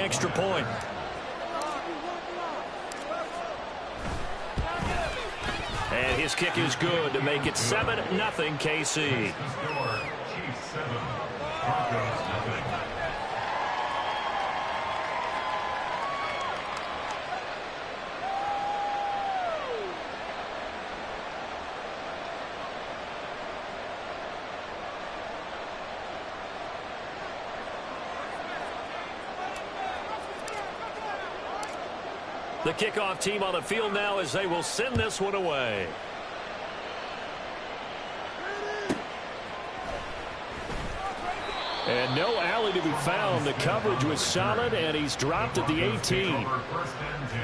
extra point. And his kick is good to make it 7-0 KC. The kickoff team on the field now as they will send this one away. And no alley to be found. The coverage was solid, and he's dropped at the 18. First and 10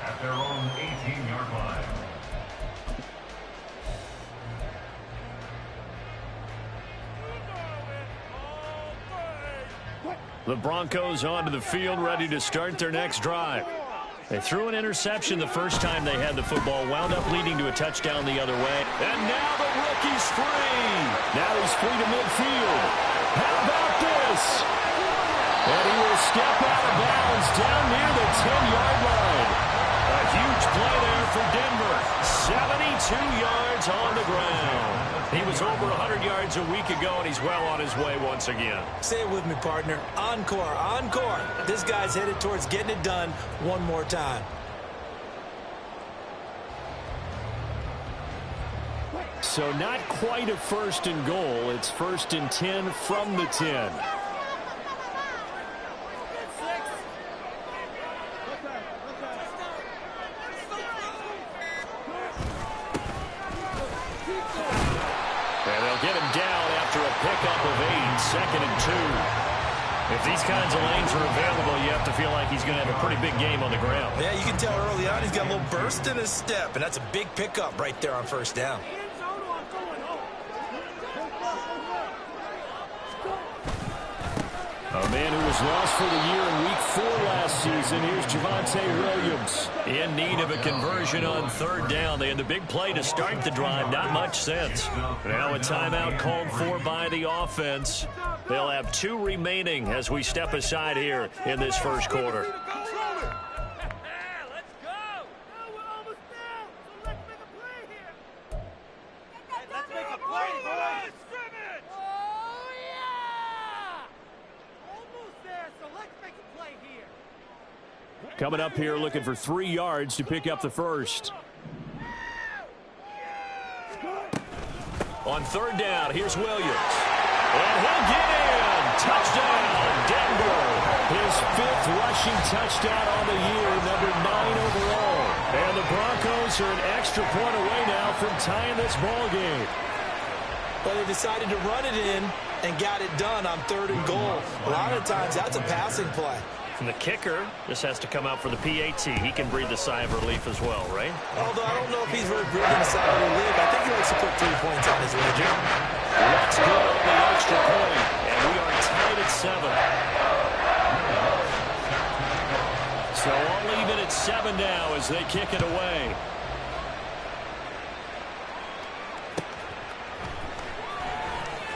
at their own 18-yard line. The Broncos onto the field, ready to start their next drive. They threw an interception the first time they had the football, wound up leading to a touchdown the other way. And now the rookie's free. Now he's free to midfield. How about this? And he will step out of bounds down near the 10-yard line. A huge play there for Denver. 72 yards on the ground. He was over 100 yards a week ago, and he's well on his way once again. Say it with me, partner. Encore, encore. This guy's headed towards getting it done one more time. So not quite a first and goal. It's first and 10 from the 10. Pickup of 8, second and 2. If these kinds of lanes are available, you have to feel like he's going to have a pretty big game on the ground. Yeah, you can tell early on he's got a little burst in his step, and that's a big pickup right there on first down. A man who was lost for the year in Week 4 last season. Here's Javonte Williams. In need of a conversion on third down. They had the big play to start the drive. Not much sense. Now a timeout called for by the offense. They'll have 2 remaining as we step aside here in this first quarter. Coming up here looking for 3 yards to pick up the first. On third down, here's Williams. And he'll get in. Touchdown, Denver. His 5th rushing touchdown on the year, number 9 overall. And the Broncos are an extra point away now from tying this ball game. But they decided to run it in and got it done on third and goal. A lot of times that's a passing play. From the kicker, this has to come out for the PAT. He can breathe a sigh of relief as well, right? Although I don't know if he's really breathing a sigh of relief. I think he likes to put 3 points on his ledger. Let's go on the extra point, and we are tied at 7. So all even at 7 now as they kick it away.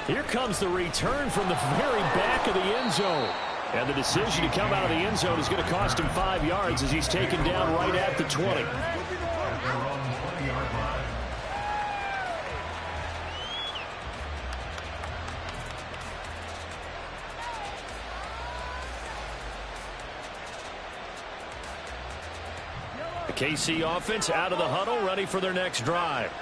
Here comes the return from the very back of the end zone. And the decision to come out of the end zone is going to cost him 5 yards as he's taken down right at the 20. The KC offense out of the huddle, ready for their next drive.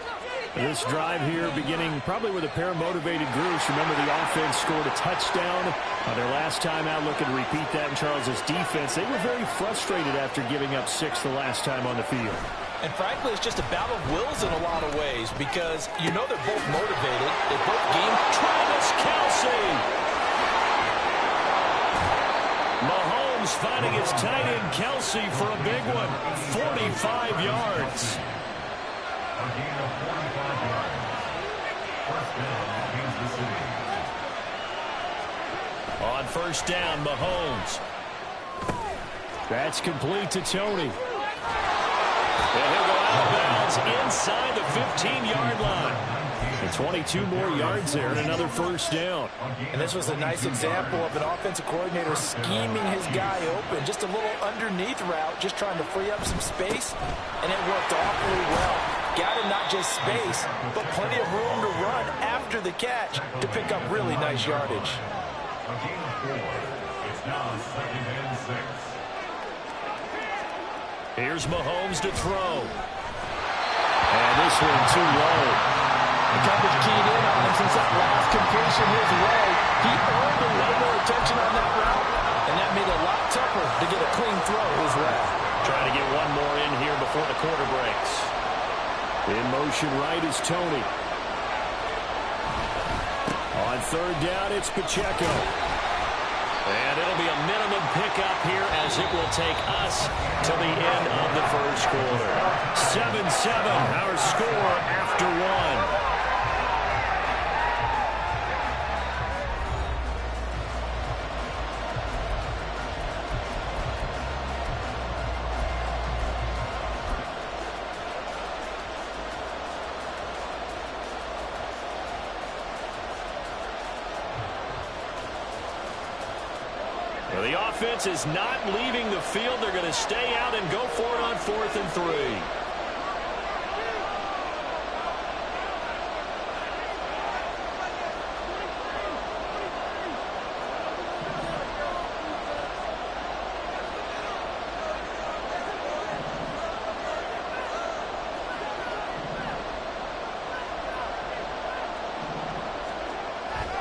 This drive here beginning probably with a pair of motivated groups. Remember, the offense scored a touchdown on their last time out. Looking to repeat that in Charles's defense. They were very frustrated after giving up 6 the last time on the field. And frankly, it's just a battle of wills in a lot of ways because you know they're both motivated. They both game. Travis Kelce. Mahomes finding his tight end Kelce for a big one. 45 yards. A gain of 45 yards. First down, Kansas City. On first down, Mahomes. That's complete to Tony. And he'll go out of bounds inside the 15-yard line. And 22 more yards there and another first down. And this was a nice example of an offensive coordinator scheming his guy open. Just a little underneath route, just trying to free up some space, and it worked awfully well. Got him not just space, but plenty of room to run after the catch to pick up really nice yardage. A gain of 4. It's now 2nd and 6. Here's Mahomes to throw. And this one too low. The coverage keyed in on him since that last completion his way. He earned a little more attention on that route, and that made it a lot tougher to get a clean throw his way. Trying to get one more in here before the quarter breaks. In motion right is Tony. On third down, it's Pacheco. And it'll be a minimum pickup here as it will take us to the end of the first quarter. 7-7, our score after one. Well, the offense is not leaving the field. They're going to stay out and go for it on 4th and 3.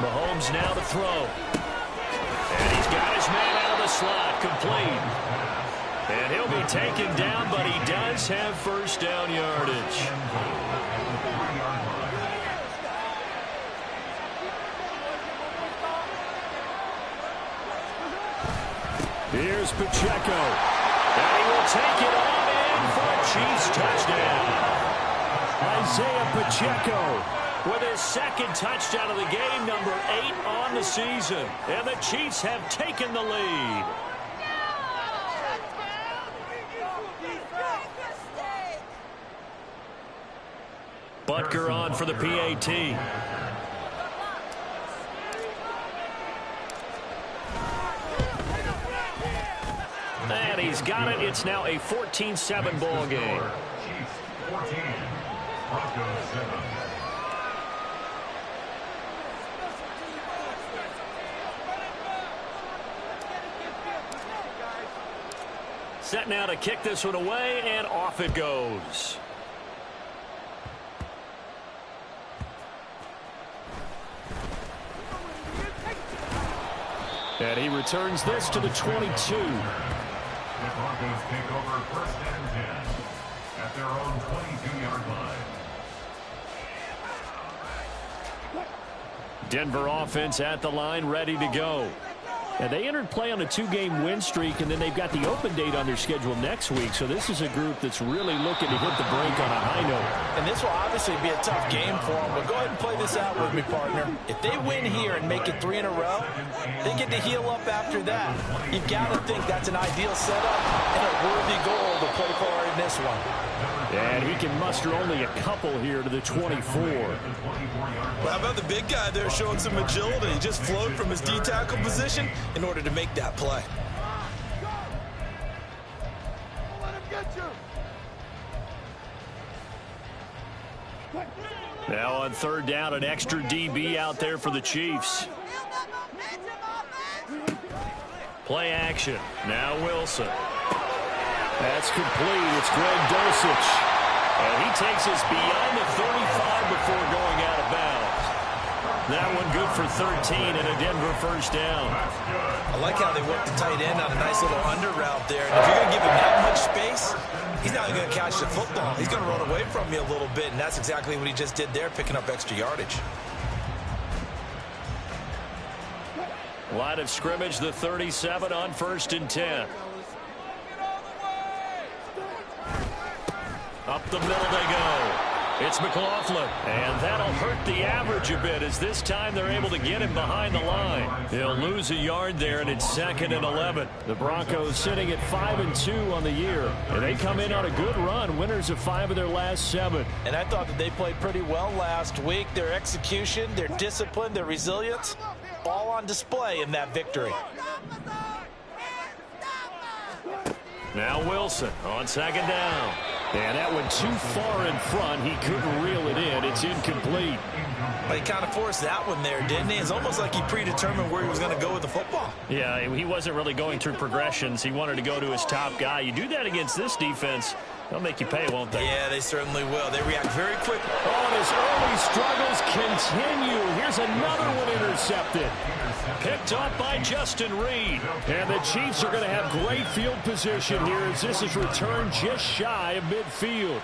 Mahomes now to throw. And he's got his man out of the slot, complete. And he'll be taken down, but he does have first down yardage. Here's Pacheco. And he will take it on in for a Chiefs touchdown. Isaiah Pacheco with his second touchdown of the game, number 8 on the season. And the Chiefs have taken the lead. Butker on for the PAT. And he's got it. It's now a 14-7 ball game. Chiefs 14, Broncos 7. Set now to kick this one away, and off it goes. And he returns this to the 22. The Broncos take over 1st and 10 at their own 22-yard line. Denver offense at the line, ready to go. And they entered play on a 2-game win streak, and then they've got the open date on their schedule next week. So this is a group that's really looking to hit the break on a high note. And this will obviously be a tough game for them, but go ahead and play this out with me, partner. If they win here and make it 3 in a row, they get to heal up after that. You've got to think that's an ideal setup and a worthy goal to play for in this one. And he can muster only a couple here to the 24. Well, how about the big guy there showing some agility? He just flowed from his D-tackle position in order to make that play. Now on third down, an extra DB out there for the Chiefs. Play action. Now Wilson. That's complete. It's Greg Dulcich. And he takes us beyond the 35 before going out of bounds. That one good for 13 and a Denver first down. I like how they work the tight end on a nice little under route there. And if you're going to give him that much space, he's not going to catch the football. He's going to run away from you a little bit, and that's exactly what he just did there, picking up extra yardage. Line of scrimmage, the 37 on 1st and 10. Up the middle they go. It's McLaughlin, and that'll hurt the average a bit as this time they're able to get him behind the line. He'll lose a yard there, and it's 2nd and 11. The Broncos sitting at 5-2 on the year, and they come in on a good run, winners of 5 of their last 7. And I thought that they played pretty well last week. Their execution, their discipline, their resilience, all on display in that victory. Now Wilson on 2nd down. And that went too far in front. He couldn't reel it in. It's incomplete. But he kind of forced that one there, didn't he? It's almost like he predetermined where he was going to go with the football. Yeah, he wasn't really going through progressions. He wanted to go to his top guy. You do that against this defense, they'll make you pay, won't they? Yeah, they certainly will. They react very quickly. Oh, and his early struggles continue. Here's another one intercepted. Picked up by Justin Reed. And the Chiefs are going to have great field position here as this is returned just shy of midfield.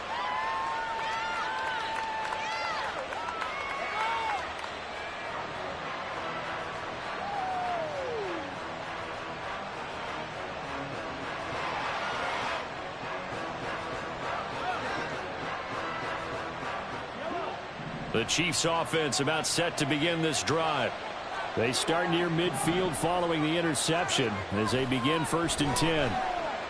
The Chiefs offense about set to begin this drive. They start near midfield following the interception as they begin 1st and 10.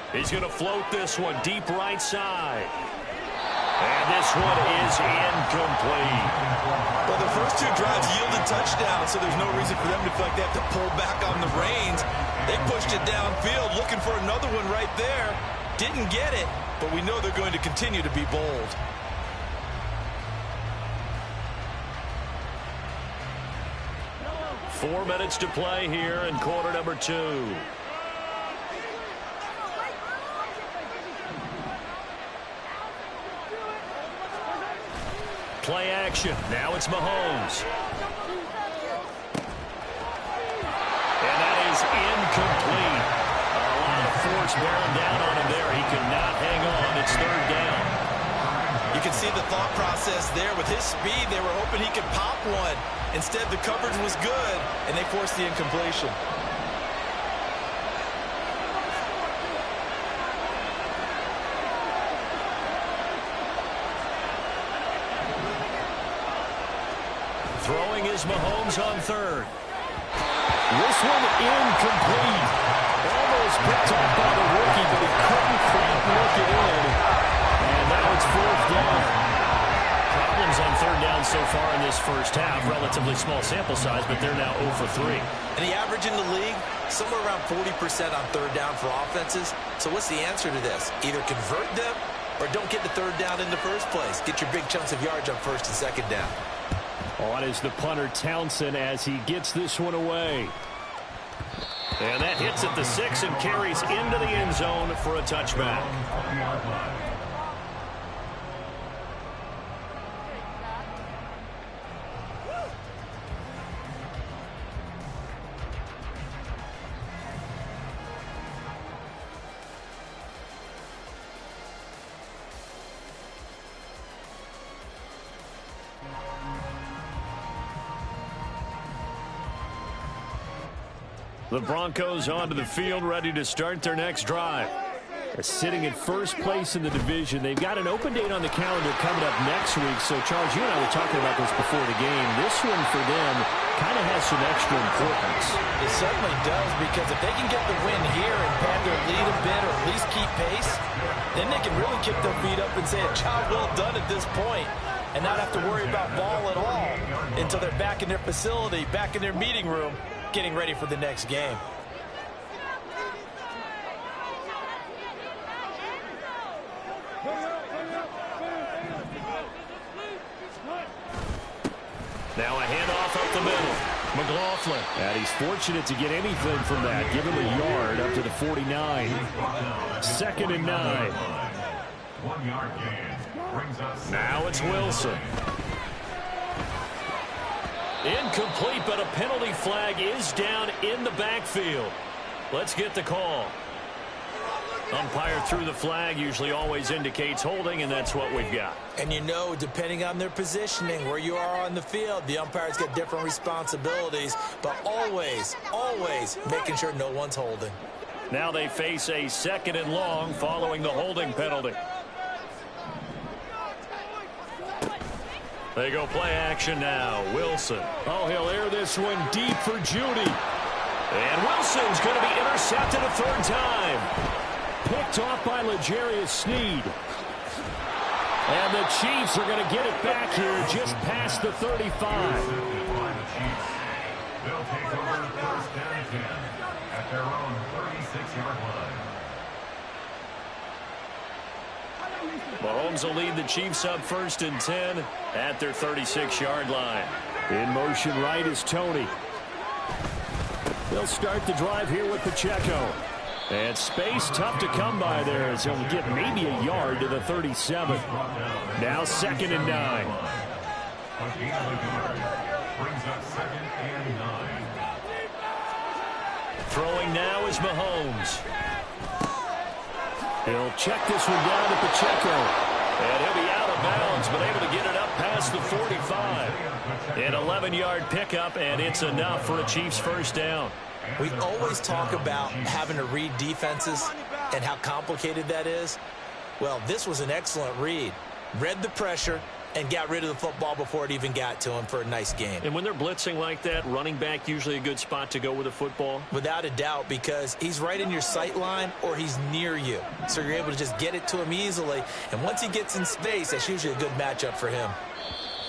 He's going to float this one deep right side. And this one is incomplete. Well, the first 2 drives yielded touchdowns, so there's no reason for them to feel like they have to pull back on the reins. They pushed it downfield, looking for another one right there. Didn't get it, but we know they're going to continue to be bold. Four minutes to play here in quarter number 2. Play action. Now it's Mahomes. And that is incomplete. A lot of force bearing down on him there. He could not hang on. It's 3rd down. You can see the thought process there. With his speed, they were hoping he could pop one. Instead, the coverage was good, and they forced the incompletion. Throwing is Mahomes on 3rd. This one incomplete. Almost picked up by the rookie, but he couldn't quite look it in. And now it's 4th down. Problems on 3rd down so far in this first half. Relatively small sample size, but they're now 0 for 3. And the average in the league, somewhere around 40% on 3rd down for offenses. So what's the answer to this? Either convert them or don't get the 3rd down in the first place. Get your big chunks of yards on 1st and 2nd down. On is the punter Townsend as he gets this one away. And that hits at the 6 and carries into the end zone for a touchback. The Broncos onto the field, ready to start their next drive. They're sitting in 1st place in the division. They've got an open date on the calendar coming up next week. So, Charles, you and I were talking about this before the game. This one for them kind of has some extra importance. It certainly does, because if they can get the win here and pad their lead a bit or at least keep pace, then they can really kick their feet up and say a job well done at this point and not have to worry about ball at all until they're back in their facility, back in their meeting room, getting ready for the next game. Now a handoff up the middle. McLaughlin. And he's fortunate to get anything from that. Give him a yard up to the 49. 2nd and 9. 1 yard gain brings us. Now it's Wilson. Incomplete, but a penalty flag is down in the backfield. Let's get the call. Umpire threw the flag, usually always indicates holding, and that's what we've got. And you know, depending on their positioning, where you are on the field, the umpire's got different responsibilities, but always, always making sure no one's holding. Now they face a 2nd and long following the holding penalty. They go play action now. Wilson. Oh, he'll air this one deep for Judy. And Wilson's going to be intercepted a third time. Picked off by L'Jarius Sneed. And the Chiefs are going to get it back here just past the 35. They'll take over first down and 10 at their own 36-yard line. Mahomes will lead the Chiefs up first and 10 at their 36-yard line. In motion right is Tony. They'll start the drive here with Pacheco. And space tough to come by there as he'll get maybe a yard to the 37. Now 2nd and 9. Brings up 2nd and 9. Throwing now is Mahomes. He'll check this one down to Pacheco. And he'll be out of bounds, but able to get it up past the 45. An 11-yard pickup, and it's enough for a Chiefs first down. We always talk about having to read defenses and how complicated that is. Well, this was an excellent read. Read the pressure and got rid of the football before it even got to him for a nice game. And when they're blitzing like that, running back usually a good spot to go with the football? Without a doubt, because he's right in your sight line or he's near you. So you're able to just get it to him easily. And once he gets in space, that's usually a good matchup for him.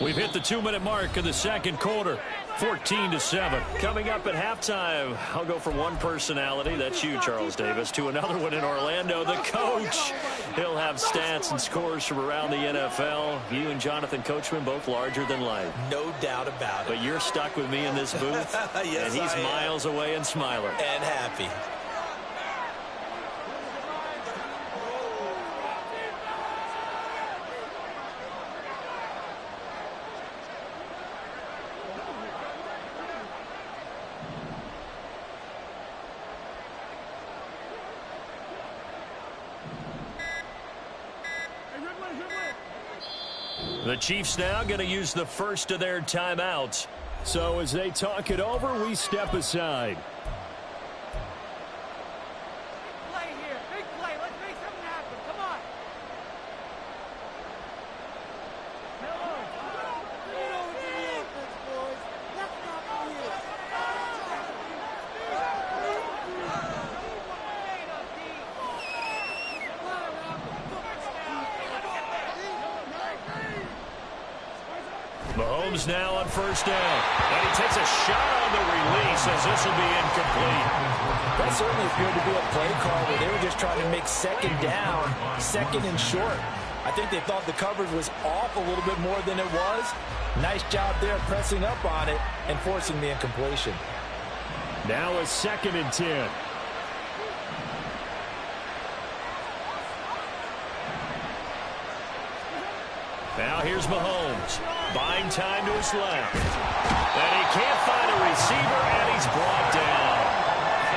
We've hit the 2-minute mark of the second quarter. 14-7. Coming up at halftime, I'll go from one personality, that's you, Charles Davis, to another one in Orlando, the coach. He'll have stats and scores from around the NFL. You and Jonathan Coachman both larger than life. No doubt about it. But you're stuck with me in this booth, yes, and he's miles away and smiling. And happy. The Chiefs now going to use the first of their timeouts. So as they talk it over, we step aside. Play here, big play. Let's make something happen. Come on. Mahomes now on first down. And he takes a shot on the release as this will be incomplete. That certainly appeared to be a play call where they were just trying to make second down, second and short. I think they thought the coverage was off a little bit more than it was. Nice job there pressing up on it and forcing the incompletion. Now a 2nd and 10. Now here's Mahomes. Buying time to his left. And he can't find a receiver, and he's brought down.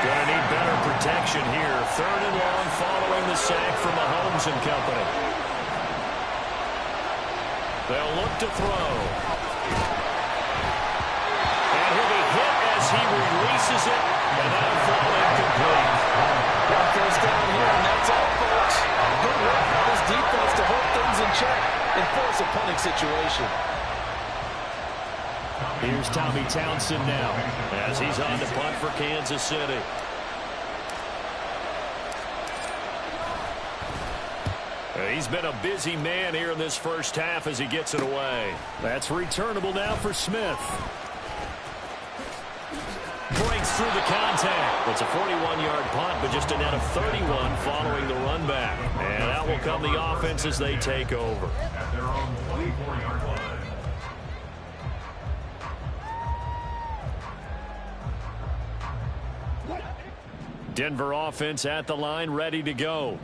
Gonna need better protection here. 3rd and long following the sack from Mahomes and company. They'll look to throw. And he'll be hit as he releases it, and that'll fall incomplete. One first down here, and that's all, folks. Good work by this defense to hold things in check and force a punting situation. Here's Tommy Townsend now as he's on to punt for Kansas City. He's been a busy man here in this first half as he gets it away. That's returnable now for Smith. Breaks through the contact. It's a 41-yard punt, but just a net of 31 following the run back. And out will come the offense as they take over. At their own 24-yard line. Denver offense at the line, ready to go.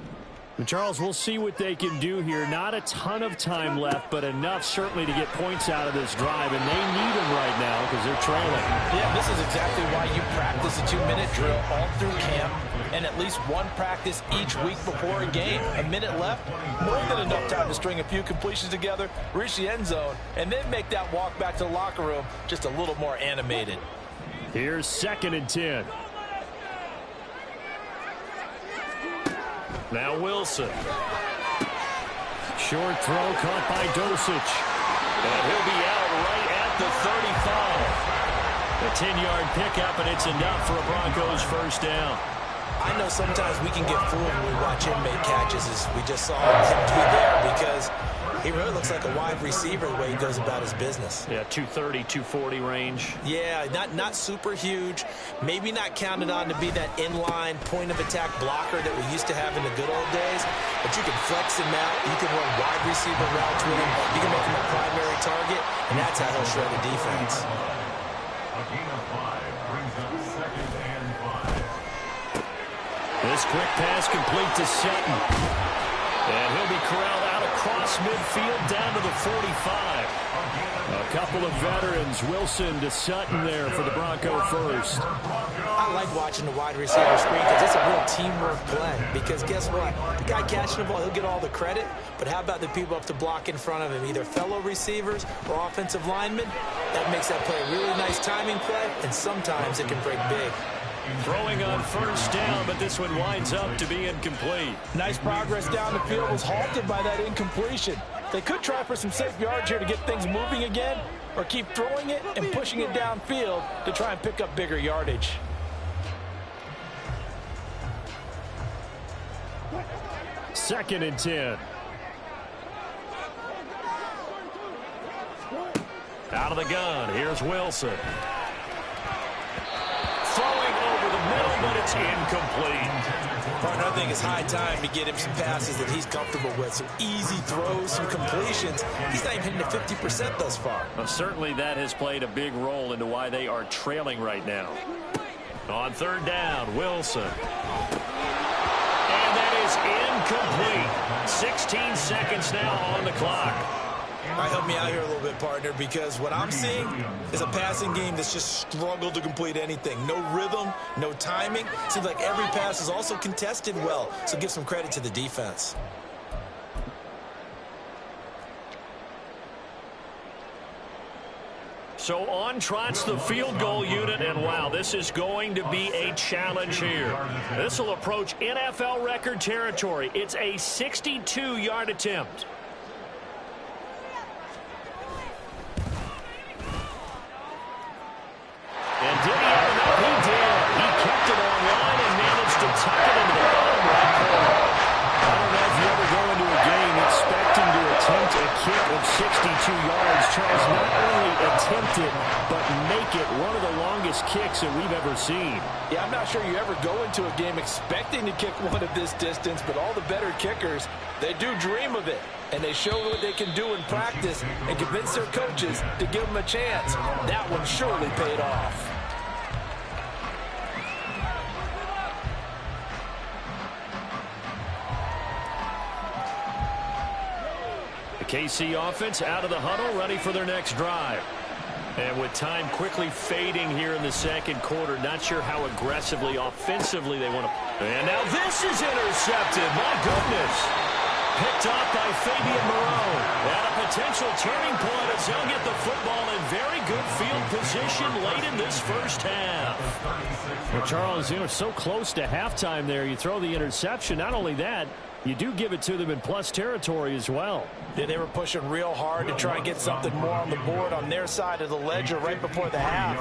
And Charles, we'll see what they can do here. Not a ton of time left, but enough certainly to get points out of this drive, and they need them right now because they're trailing. Yeah, this is exactly why you practice a 2-minute drill all through camp and at least one practice each week before a game. A minute left, more than enough time to string a few completions together, reach the end zone, and then make that walk back to the locker room just a little more animated. Here's 2nd and 10. Now Wilson. Short throw caught by Dosich. And he'll be out right at the 35. A 10-yard pickup, and it's enough for a Broncos first down. I know sometimes we can get fooled when we watch him make catches, as we just saw him do there, because he really looks like a wide receiver the way he goes about his business. Yeah, 230, 240 range. Yeah, not super huge. Maybe not counted on to be that inline point-of-attack blocker that we used to have in the good old days. But you can flex him out. You can run wide receiver routes with him. You can make him a primary target, and that's how he'll shred a defense. A gain of 5 brings up 2nd and 5. This quick pass complete to Sutton. And he'll be corralled out across midfield down to the 45. A couple of veterans, Wilson to Sutton there for the Bronco first. I like watching the wide receiver screen because it's a real teamwork play. Because guess what? The guy catching the ball, he'll get all the credit. But how about the people up to block in front of him, either fellow receivers or offensive linemen? That makes that play a really nice timing play, and sometimes it can break big. Throwing on first down, but this one winds up to be incomplete. Nice progress down the field was halted by that incompletion. They could try for some safe yards here to get things moving again, or keep throwing it and pushing it downfield to try and pick up bigger yardage. Second and 10. Out of the gun, here's Wilson. Throwing over the middle, but it's incomplete. Partner, I think it's high time to get him some passes that he's comfortable with. Some easy throws, some completions. He's not even hitting the 50% thus far. Well, certainly that has played a big role into why they are trailing right now. On third down, Wilson. And that is incomplete. 16 seconds now on the clock. All right, help me out here a little bit, partner, because what I'm seeing is a passing game that's just struggled to complete anything. No rhythm, no timing. Seems like every pass is also contested well, so give some credit to the defense. So on trots the field goal unit, and wow, this is going to be a challenge here. This will approach NFL record territory. It's a 62-yard attempt. And did he have enough? He did. He kept it online and managed to tuck it into the bottom right corner. I don't know if you ever go into a game expecting to attempt a kick of 62 yards. Charles, not only attempt it, but make it one of the longest kicks that we've ever seen. Yeah, I'm not sure you ever go into a game expecting to kick one of this distance, but all the better kickers, they do dream of it. And they show what they can do in practice and convince their coaches to give them a chance. That one surely paid off. The KC offense out of the huddle, ready for their next drive. And with time quickly fading here in the second quarter, not sure how aggressively, offensively they want to. And now this is intercepted. My goodness. Picked off by Fabian Moreau. And a potential turning point as they'll get the football in very good field position late in this first half. Well, Charles, so close to halftime there. You throw the interception. Not only that, you do give it to them in plus territory as well. Yeah, they were pushing real hard to try and get something more on the board on their side of the ledger right before the half.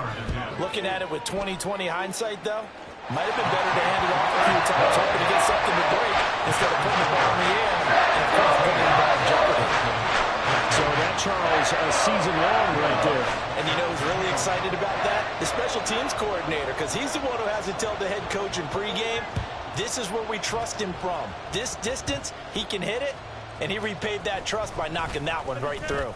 Looking at it with 20/20 hindsight, though, might have been better to hand it off a few times, hoping to get something to break instead of putting the ball in the air and, of course, putting the ball in jeopardy. So that, Charles, a season long right there. And you know who's really excited about that? The special teams coordinator, because he's the one who has to tell the head coach in pregame, this is where we trust him from. This distance, he can hit it, and he repaid that trust by knocking that one right through.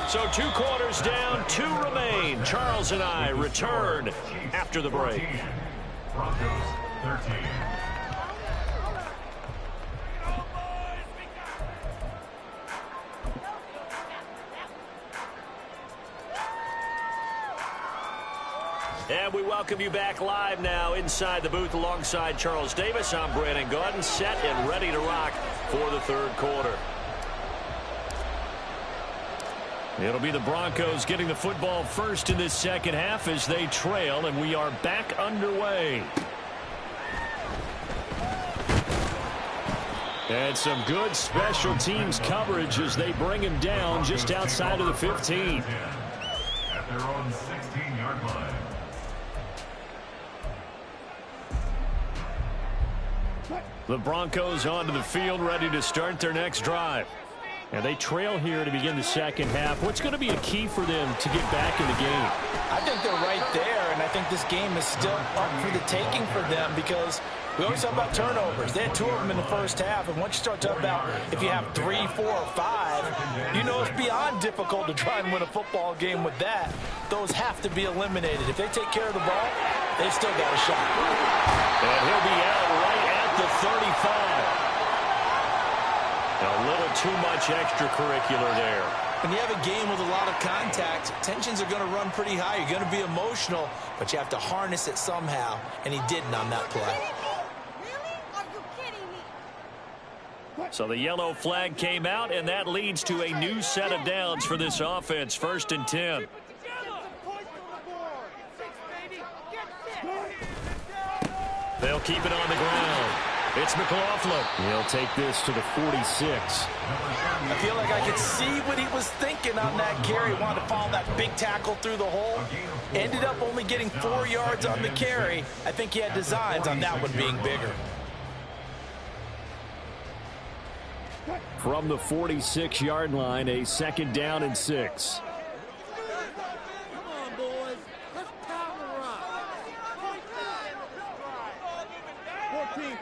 So 2 quarters down, 2 remain. Charles and I return after the break. Broncos 13. And we welcome you back live now inside the booth alongside Charles Davis. I'm Brandon Gaudin, set and ready to rock for the third quarter. It'll be the Broncos getting the football first in this second half as they trail, and we are back underway. And some good special teams coverage as they bring him down just outside of the 15. At their own 16-yard line. The Broncos onto the field, ready to start their next drive. And they trail here to begin the second half. What's going to be a key for them to get back in the game? I think they're right there, and I think this game is still up for the taking for them because we always talk about turnovers. They had 2 of them in the first half, and once you start talking about if you have 3, 4, or 5, you know it's beyond difficult to try and win a football game with that. Those have to be eliminated. If they take care of the ball, they've still got a shot. And he'll be out right at the 35. A little too much extracurricular there. When you have a game with a lot of contact, tensions are going to run pretty high. You're going to be emotional, but you have to harness it somehow, and he didn't on that play. Really? Are you kidding me? So the yellow flag came out, and that leads to a new set of downs for this offense. 1st and 10. They'll keep it on the ground. It's McLaughlin. He'll take this to the 46. I feel like I could see what he was thinking on that carry. Wanted to follow that big tackle through the hole. Ended up only getting 4 yards on the carry. I think he had designs on that one being bigger. From the 46-yard line, a 2nd down and 6. Come on, boys. Let's power up. 14.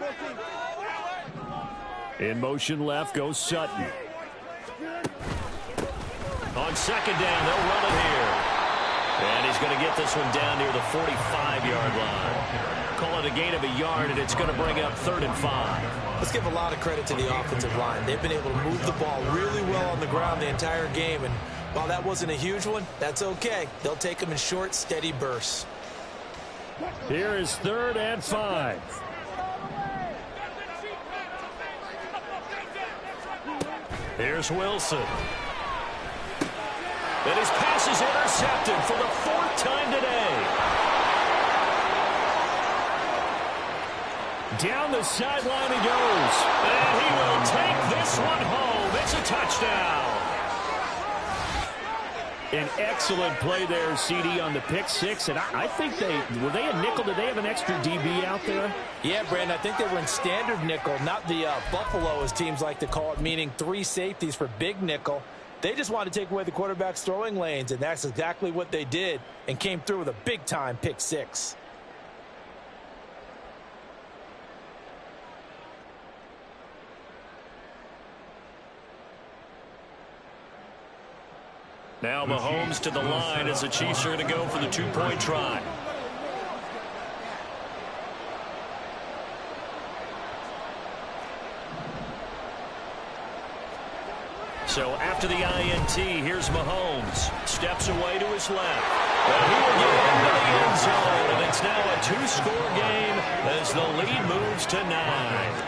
In motion left goes Sutton. On 2nd down, they'll run it here. And he's going to get this one down near the 45-yard line. Call it a gain of a yard, and it's going to bring up 3rd and 5. Let's give a lot of credit to the offensive line. They've been able to move the ball really well on the ground the entire game. And while that wasn't a huge one, that's okay. They'll take them in short, steady bursts. Here is 3rd and 5. Here's Wilson. And his pass is intercepted for the 4th time today. Down the sideline he goes. And he will take this one home. It's a touchdown. An excellent play there, CD, on the pick 6. And I think were they a nickel? Did they have an extra DB out there? Yeah, Brandon, I think they were in standard nickel, not the Buffalo, as teams like to call it, meaning 3 safeties for big nickel. They just wanted to take away the quarterback's throwing lanes, and that's exactly what they did and came through with a big-time pick 6. Now Mahomes to the line as the Chiefs are going to go for the 2-point try. So after the INT, here's Mahomes. Steps away to his left. And he will get into the end zone. And it's now a 2-score game as the lead moves to 9.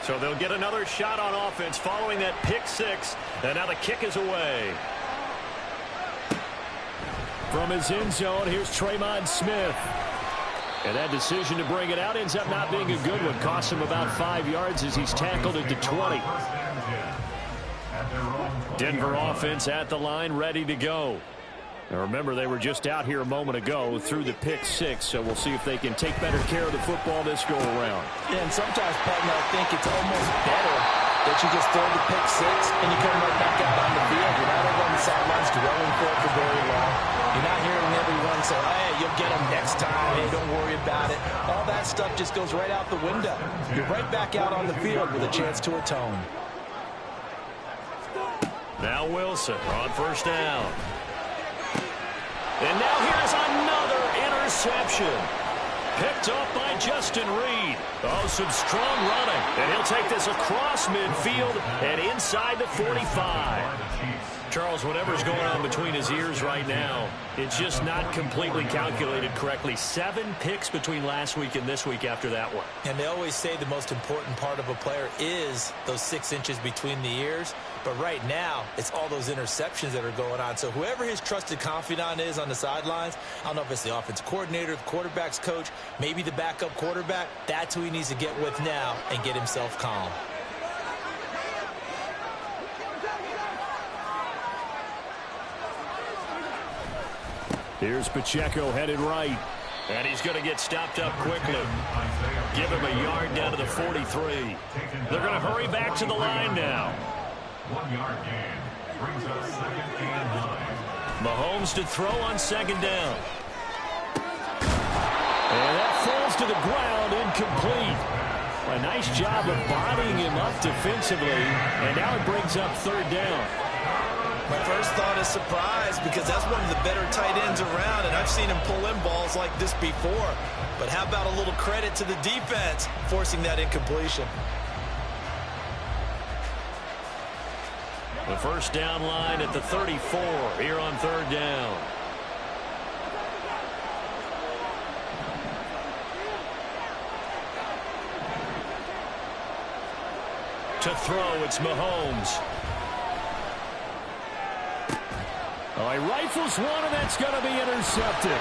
So they'll get another shot on offense following that pick 6. And now the kick is away. From his end zone, here's Tremont Smith. And that decision to bring it out ends up not being a good one. Costs him about 5 yards as he's tackled at the 20. Denver offense at the line, ready to go. Now remember, they were just out here a moment ago through the pick 6, so we'll see if they can take better care of the football this go around. Yeah, and sometimes, Patton, I think it's almost better that you just throw the pick 6 and you come right back out on the field. You're not over on the sidelines dwelling for it for very long. You're not hearing everyone say, hey, you'll get them next time. Hey, don't worry about it. All that stuff just goes right out the window. You're right back out on the field with a chance to atone. Now Wilson on 1st down. And now here's another interception. Picked off by Justin Reed. Oh, some strong running. And he'll take this across midfield and inside the 45. Charles, whatever's going on between his ears right now, it's just not completely calculated correctly. 7 picks between last week and this week after that one. And they always say the most important part of a player is those 6 inches between the ears. But right now, it's all those interceptions that are going on. So whoever his trusted confidant is on the sidelines, I don't know if it's the offensive coordinator, the quarterback's coach, maybe the backup quarterback, that's who he needs to get with now and get himself calm. Here's Pacheco headed right. And he's going to get stopped up quickly. Give him a yard down to the 43. They're going to hurry back to the line now. 1 yard gain brings up 2nd and 9. Mahomes to throw on 2nd down. And that falls to the ground, incomplete. A nice job of bodying him up defensively. And now it brings up 3rd down. My first thought is surprise because that's one of the better tight ends around, and I've seen him pull in balls like this before. But how about a little credit to the defense forcing that incompletion? The first down line at the 34 here on 3rd down. To throw, it's Mahomes. Oh, he rifles one, and that's going to be intercepted.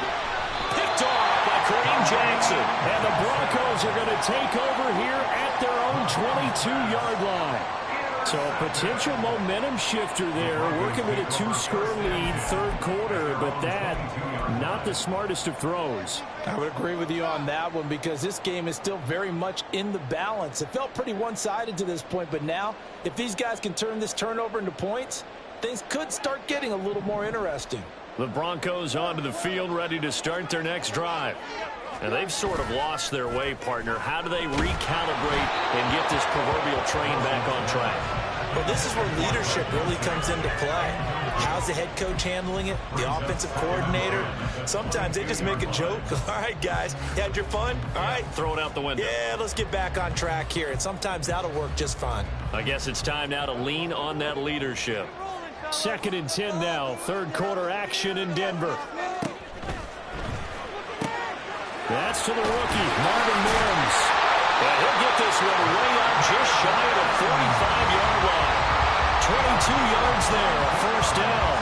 Picked off by Kareem Jackson. And the Broncos are going to take over here at their own 22-yard line. So a potential momentum shifter there, working with a 2-score lead, 3rd quarter, but that, not the smartest of throws. I would agree with you on that one because this game is still very much in the balance. It felt pretty one-sided to this point, but now, if these guys can turn this turnover into points, things could start getting a little more interesting. The Broncos onto the field, ready to start their next drive. And they've sort of lost their way, partner. How do they recalibrate and get this proverbial train back on track? Well, this is where leadership really comes into play. How's the head coach handling it? The offensive coordinator? Sometimes they just make a joke. All right, guys, you had your fun? All right. Throw it out the window. Yeah, let's get back on track here. And sometimes that'll work just fine. I guess it's time now to lean on that leadership. 2nd and 10 now. 3rd quarter action in Denver. That's to the rookie, Marvin Mims. And he'll get this one way up just shy of the 45-yard line. 22 yards there, a 1st down.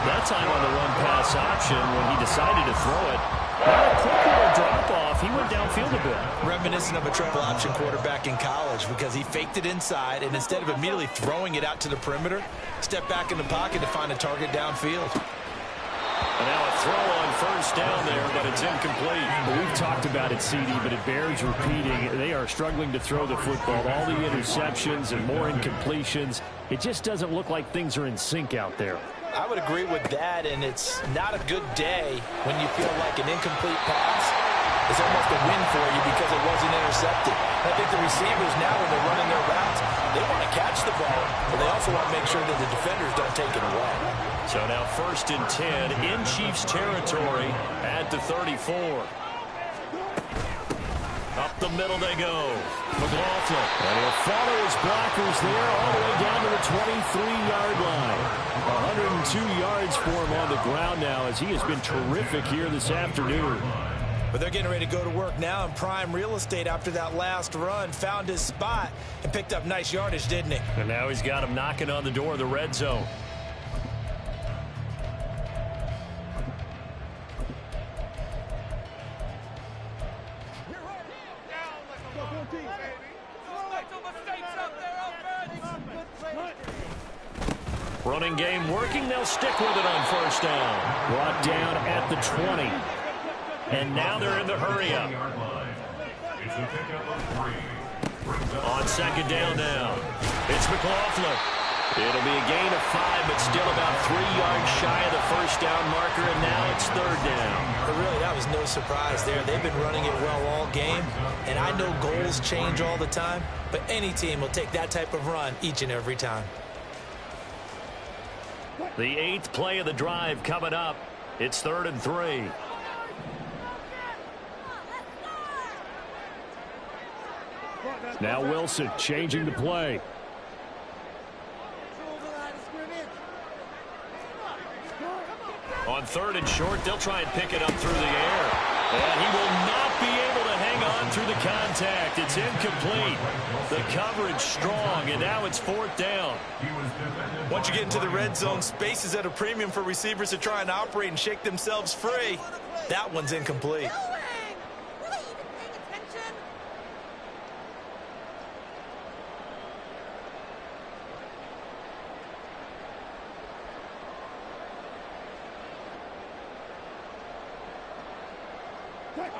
That time on the run-pass option when he decided to throw it. Not a quick little drop-off. He went downfield a bit. Reminiscent of a triple option quarterback in college because he faked it inside, and instead of immediately throwing it out to the perimeter, stepped back in the pocket to find a target downfield. And now a throw on 1st down there, but it's incomplete. Well, we've talked about it, CD, but it bears repeating. They are struggling to throw the football. All the interceptions and more incompletions. It just doesn't look like things are in sync out there. I would agree with that, and it's not a good day when you feel like an incomplete pass is almost a win for you because it wasn't intercepted. I think the receivers now, when they're running their routes, they want to catch the ball, but they also want to make sure that the defenders don't take it away. So now 1st and 10 in Chiefs territory at the 34. Up the middle they go. McLaughlin. And he'll follow his blockers there all the way down to the 23-yard line. 102 yards for him on the ground now as he has been terrific here this afternoon. But they're getting ready to go to work now in prime real estate after that last run. Found his spot and picked up nice yardage, didn't he? And now he's got him knocking on the door of the red zone. Running game working. They'll stick with it on 1st down. Brought down at the 20. And now they're in the hurry-up. On 2nd down now. It's McLaughlin. It'll be a gain of 5, but still about 3 yards shy of the 1st down marker, and now it's 3rd down. But really, that was no surprise there. They've been running it well all game, and I know goals change all the time, but any team will take that type of run each and every time. The 8th play of the drive coming up. It's 3rd and 3. Now Wilson changing the play. third and short. They'll try and pick it up through the air. And he will not be able to hang on through the contact. It's incomplete. The coverage strong, and now it's fourth down. Once you get into the red zone, space is at a premium for receivers to try and operate and shake themselves free. That one's incomplete.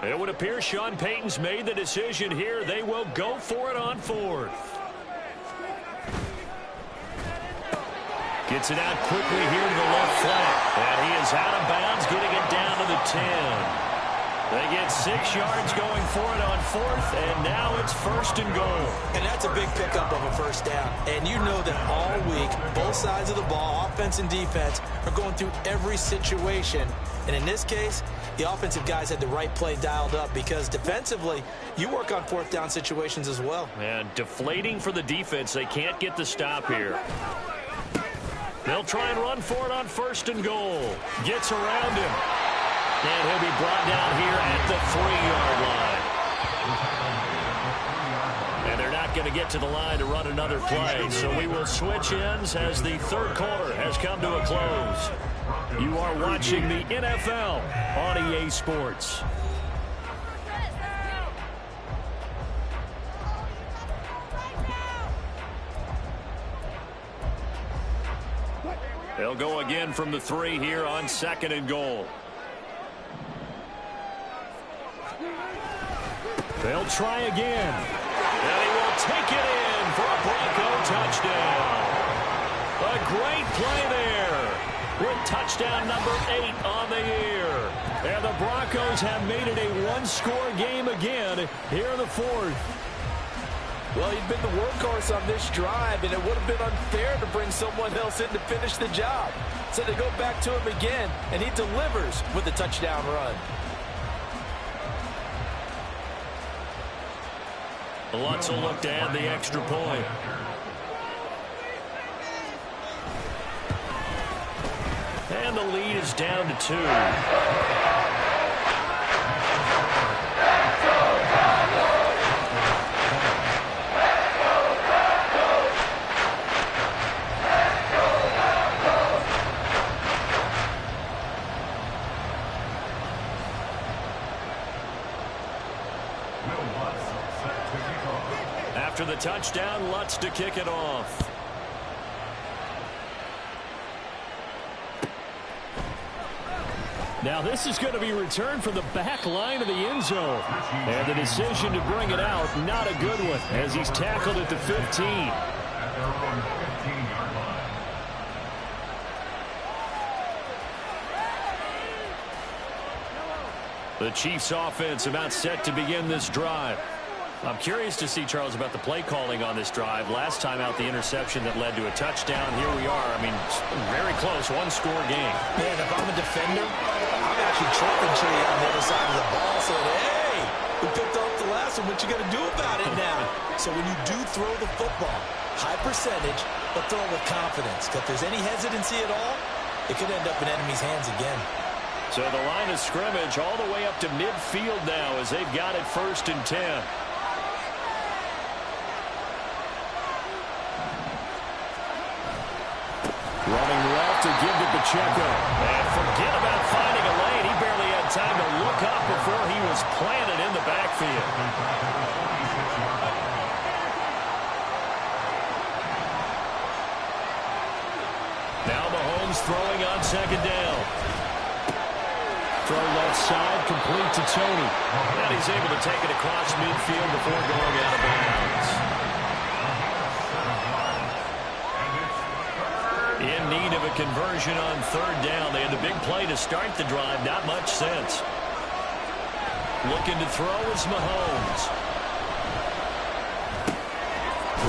It would appear Sean Payton's made the decision here. They will go for it on fourth. Gets it out quickly here to the left flank. And he is out of bounds, getting it down to the 10. They get 6 yards going for it on fourth, and now it's first and goal. And that's a big pickup of a first down. And you know that all week, both sides of the ball, offense and defense, are going through every situation. And in this case, the offensive guys had the right play dialed up because defensively, you work on fourth down situations as well. And deflating for the defense. They can't get the stop here. They'll try and run for it on first and goal. Gets around him. And he'll be brought down here at the 3-yard line. And they're not going to get to the line to run another play. So we will switch ends as the third quarter has come to a close. You are watching the NFL on EA Sports. They'll go again from the 3 here on second and goal. They'll try again. And he will take it in for a Bronco touchdown. A great play there with touchdown number 8 on the year. And the Broncos have made it a one-score game again here in the fourth. Well, he'd been the workhorse on this drive, and it would have been unfair to bring someone else in to finish the job. So they go back to him again, and he delivers with a touchdown run. Lutz will look to add the extra point. And the lead is down to 2. After the touchdown, Lutz to kick it off. Now this is going to be returned from the back line of the end zone. And the decision to bring it out, not a good one, as he's tackled at the 15. At their own 15-yard line. The Chiefs offense about set to begin this drive. I'm curious to see, Charles, about the play calling on this drive. Last time out, the interception that led to a touchdown. Here we are. I mean, very close, one-score game. Man, if I'm a defender, I'm actually chirping to you on the other side of the ball saying, hey, we picked off the last one. What you going to do about it now? So when you do throw the football, high percentage, but throw it with confidence. If there's any hesitancy at all, it could end up in enemy's hands again. So the line of scrimmage all the way up to midfield now as they've got it first and 10. Running left to give to Pacheco. And forget about finding a lane. He barely had time to look up before he was planted in the backfield. Now Mahomes throwing on second down. Throw left side, complete to Tony. And he's able to take it across midfield before going out of bounds. In need of a conversion on third down. They had the big play to start the drive. Not much sense. Looking to throw is Mahomes.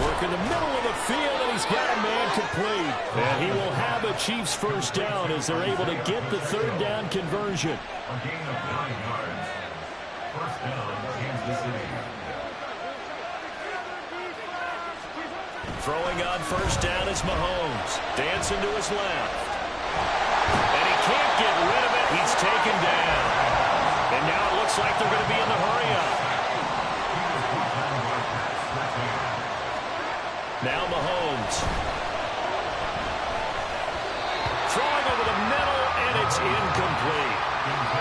Work in the middle of the field, and he's got a man complete. And he will have a Chiefs first down as they're able to get the third down conversion. A gain of 9 yards. First down, Kansas City. Throwing on first down is Mahomes. Dancing to his left. And he can't get rid of taken down. And now it looks like they're going to be in the hurry-up. Now Mahomes. Throwing over the middle, and it's incomplete.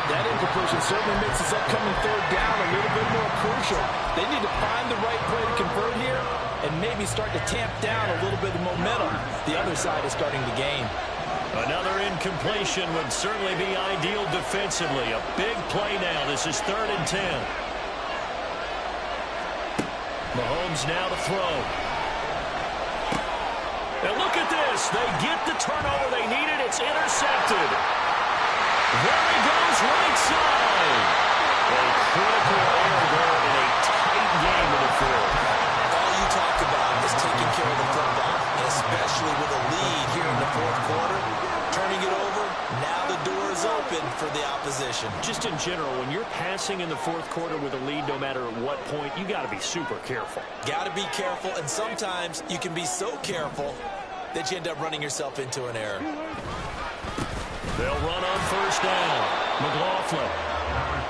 That incompletion certainly makes this upcoming third down a little bit more crucial. They need to find the right play to convert here and maybe start to tamp down a little bit of momentum. The other side is starting to gain. Another incompletion would certainly be ideal defensively. A big play now. This is 3rd and 10. Mahomes now to throw. And look at this. They get the turnover they needed. It's intercepted. There he goes, right side. A critical error there in a tight game of the fourth. All you talk about is taking care of the football, and especially with a lead here in the fourth quarter. Turning it over, now the door is open for the opposition. Just in general, when you're passing in the fourth quarter with a lead, no matter at what point, you got to be super careful. Got to be careful, and sometimes you can be so careful that you end up running yourself into an error. They'll run on 1st down. McLaughlin.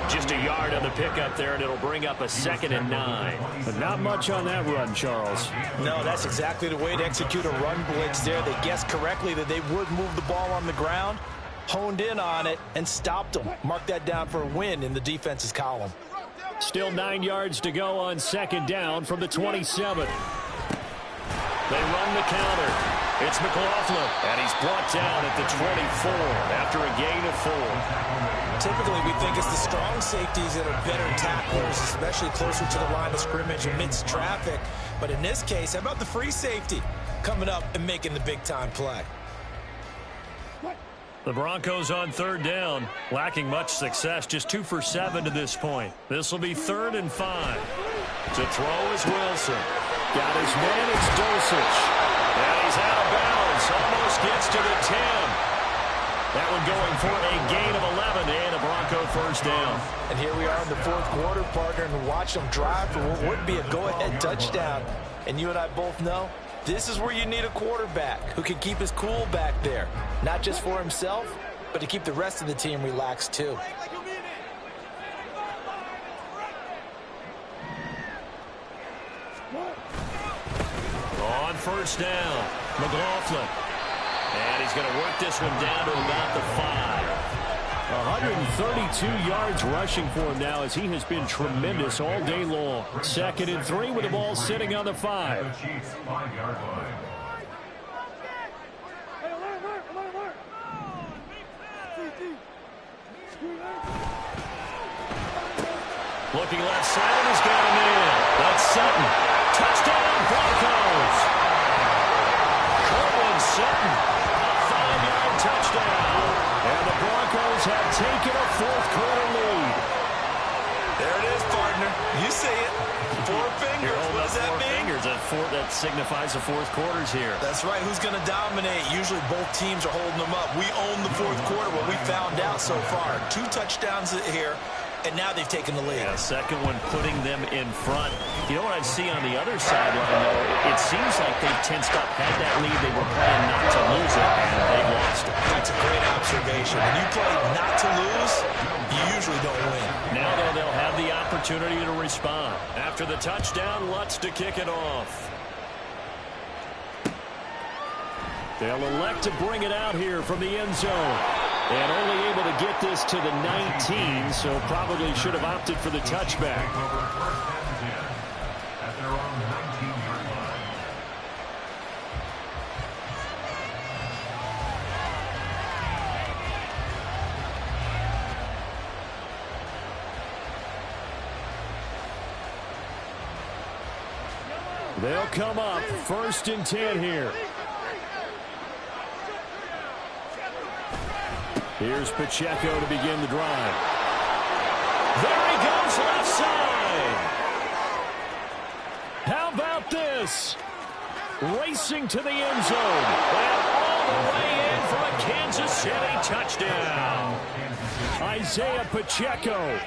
Just a yard on the pickup there, and it'll bring up a 2nd and 9. But not much on that run, Charles. No, that's exactly the way to execute a run blitz there. They guessed correctly that they would move the ball on the ground, honed in on it, and stopped them. Mark that down for a win in the defense's column. Still 9 yards to go on 2nd down from the 27. They run the counter. It's McLaughlin, and he's brought down at the 24 after a gain of 4. Typically, we think it's the strong safeties that are better tacklers, especially closer to the line of scrimmage amidst traffic. But in this case, how about the free safety coming up and making the big-time play? The Broncos on 3rd down, lacking much success, just 2 for 7 to this point. This will be 3rd and 5. To throw is Wilson. Got his man, it's Dulcich. And he's out of bounds, almost gets to the 10. That one going for a gain of 11 and a Bronco 1st down. And here we are in the fourth quarter, partner, and watch them drive for what would be a go-ahead touchdown. And you and I both know this is where you need a quarterback who can keep his cool back there, not just for himself, but to keep the rest of the team relaxed too. On 1st down, McLaughlin. And he's going to work this one down to about the 5. 132 yards rushing for him now as he has been tremendous all day long. 2nd and 3 with the ball sitting on the 5. Looking left side, and he's got him in. That's Sutton. Touchdown, Broncos. Cortland Sutton, a 5-yard touchdown. And the Broncos have taken a fourth-quarter lead. There it is, partner. You see it. 4 fingers. What does that mean? Fingers. That signifies the fourth quarters here. That's right. Who's going to dominate? Usually both teams are holding them up. We own the fourth quarter, what we found out so far. 2 touchdowns here. And now they've taken the lead. Yeah, second one putting them in front. You know what I see on the other sideline, though? It seems like they've tensed up, had that lead. They were playing not to lose it, and they lost it. That's a great observation. When you play not to lose, you usually don't win. Now, though, they'll have the opportunity to respond. After the touchdown, Lutz to kick it off. They'll elect to bring it out here from the end zone. And only able to get this to the 19, so probably should have opted for the touchback. They'll come up 1st and 10 here. Here's Pacheco to begin the drive. There he goes, left side. How about this? Racing to the end zone. And all the way in for a Kansas City touchdown. Isaiah Pacheco,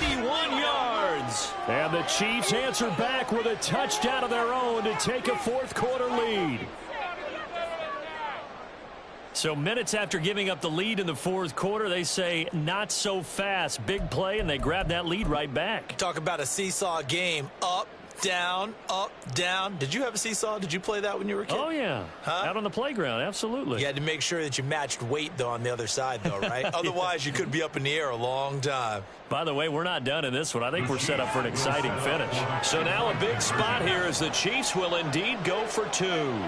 81 yards. And the Chiefs answer back with a touchdown of their own to take a fourth-quarter lead. So minutes after giving up the lead in the fourth quarter, they say not so fast. Big play, and they grab that lead right back. Talk about a seesaw game. Up, down, up, down. Did you have a seesaw? Did you play that when you were a kid? Oh, yeah. Huh? Out on the playground, absolutely. You had to make sure that you matched weight, though, on the other side, though, right? Otherwise, you could be up in the air a long time. By the way, we're not done in this one. I think we're set up for an exciting finish. So now a big spot here as the Chiefs will indeed go for two.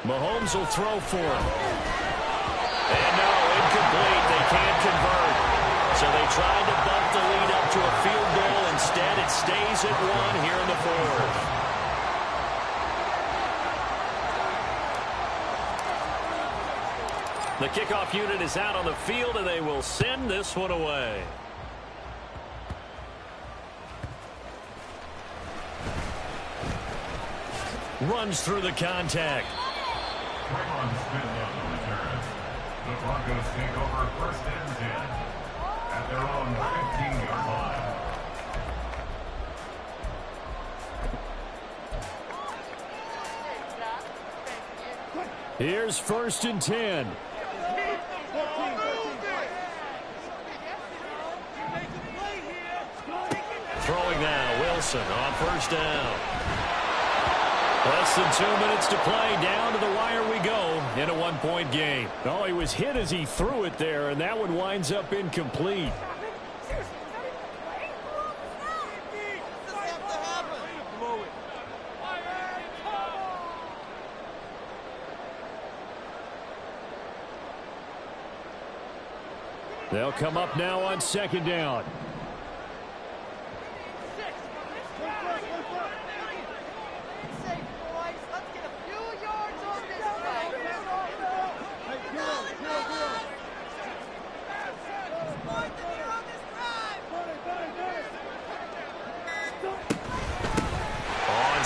Mahomes will throw for him. And no, incomplete. They can't convert. So they tried to bump the lead up to a field goal. Instead, it stays at one here in the fourth. The kickoff unit is out on the field, and they will send this one away. Runs through the contact. The Broncos take over first and 10 at their own 15-yard line. Here's first and 10. Throwing now, Wilson on first down. Less than 2 minutes to play. Down to the wire we go in a one-point game. Oh, he was hit as he threw it there, and that one winds up incomplete. They'll come up now on second down.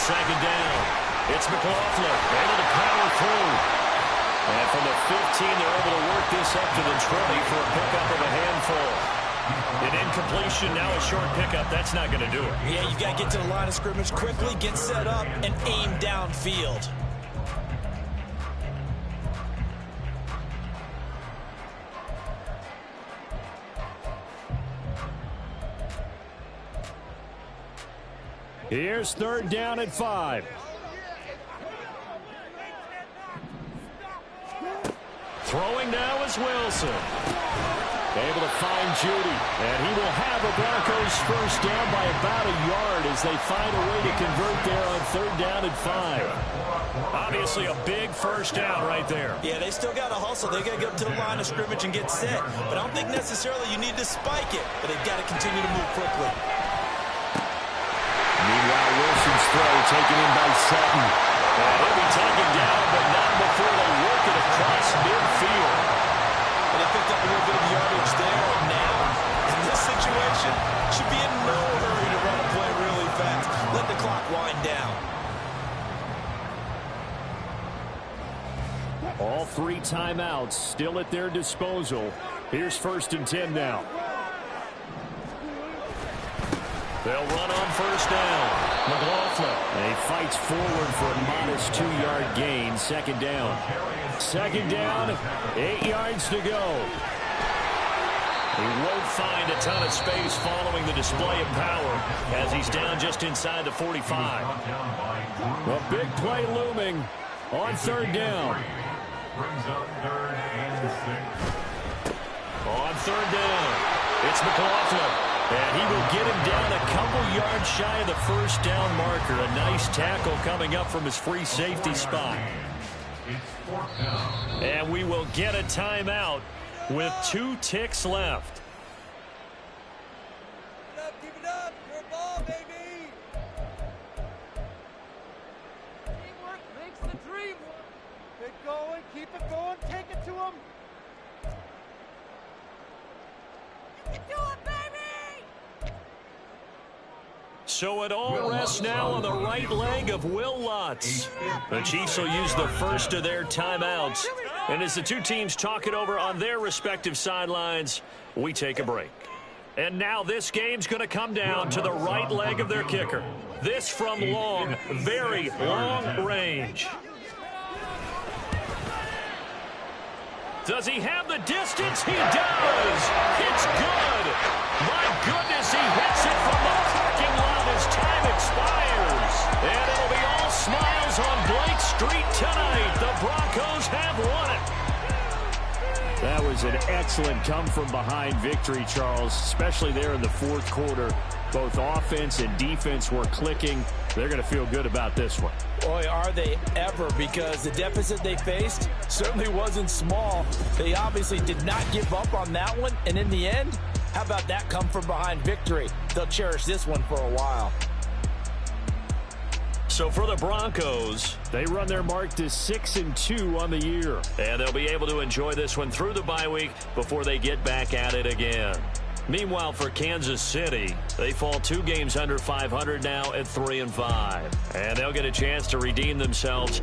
Second down. It's McLaughlin able to power through. And from the 15, they're able to work this up to the 20 for a pickup of a handful. An incompletion, now a short pickup. That's not going to do it. Yeah, you've got to get to the line of scrimmage quickly, get set up, and aim downfield. Here's third down at 5. Throwing now is Wilson. Able to find Judy. And he will have a Broncos first down by about a yard as they find a way to convert there on third down at 5. Obviously a big first down right there. Yeah, they still got to hustle. They got to get up to the line of scrimmage and get set. But I don't think necessarily you need to spike it. But they've got to continue to move quickly. Meanwhile, Wilson's throw taken in by Sutton. He'll be taken down, but not before they work it across midfield. And they picked up a little bit of yardage there. And now, in this situation, should be in no hurry to run a play really fast. Let the clock wind down. All 3 timeouts still at their disposal. Here's first and 10 now. They'll run on first down. McLaughlin. And he fights forward for a modest 2-yard gain. Second down. Second down, 8 yards to go. He won't find a ton of space following the display of power as he's down just inside the 45. A big play looming on third down. Brings up third and 6. On third down, it's McLaughlin. And he will get him down a couple yards shy of the first down marker. A nice tackle coming up from his free safety spot. And we will get a timeout with 2 ticks left. Keep it up. Your ball, baby. Teamwork makes the dream work. Keep going. Keep it going. Take it to him. You can do it, baby. So it all rests now on the right leg of Will Lutz. The Chiefs will use the first of their timeouts. And as the two teams talk it over on their respective sidelines, we take a break. And now this game's going to come down to the right leg of their kicker. This from long, very long range. Does he have the distance? He does. It's good. My goodness, he hits it from the parking lot as time expires. And it'll be all smiles on Blake Street tonight. The Broncos have won it. That was an excellent come-from-behind victory, Charles, especially there in the fourth quarter. Both offense and defense were clicking. They're going to feel good about this one. Boy, are they ever, because the deficit they faced certainly wasn't small. They obviously did not give up on that one, and in the end, how about that come-from-behind victory? They'll cherish this one for a while. So for the Broncos, they run their mark to 6-2 on the year. And they'll be able to enjoy this one through the bye week before they get back at it again. Meanwhile, for Kansas City, they fall 2 games under 500 now at 3-5. And they'll get a chance to redeem themselves